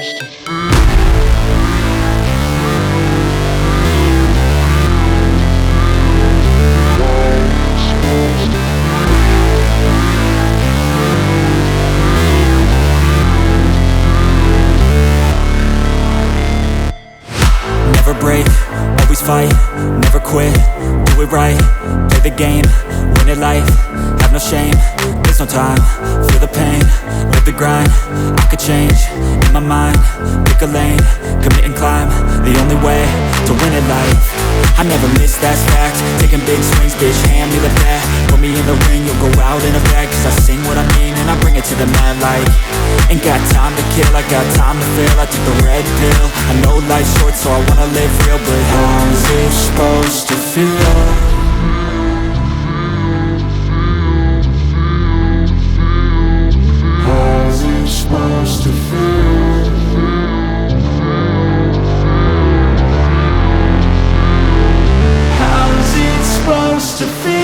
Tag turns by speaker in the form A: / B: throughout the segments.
A: Never break, always fight, never quit, do it right, play the game, win it life, have no shame, there's no time, feel the pain, live the grind, I could change, in my mind, pick a lane, commit and climb, the only way to win it life. I never miss, that's fact, taking big swings, bitch, hand me the bat, put me in the ring, you'll go out in a bag, cause I sing what I mean and I bring it to the mad light. Ain't got time to kill, I got time to feel, I took the red pill, I know life's short so I wanna live real, but how's it supposed to feel? How's it supposed to feel? How's it supposed to feel?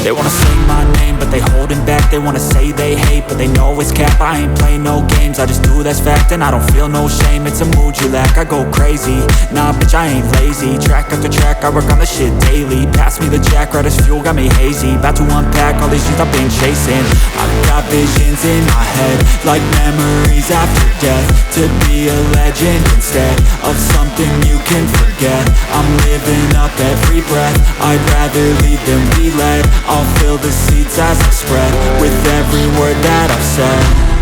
A: They wanna say my name, but they holding back. They wanna say they hate, but they know it's cap. I ain't play no games, I just do that's fact. And I don't feel no shame, it's a mood you lack. I go crazy, nah bitch I ain't lazy. Track after track, I work on the shit daily. Pass me the jack, right as fuel, got me hazy. About to unpack all these dreams I've been chasing. I've got visions in my head, like memories after death. To be a legend instead of something you can forget. I'm living up every breath, I'd rather lead than be led. I'll fill the seats as I spread with every word that I've said.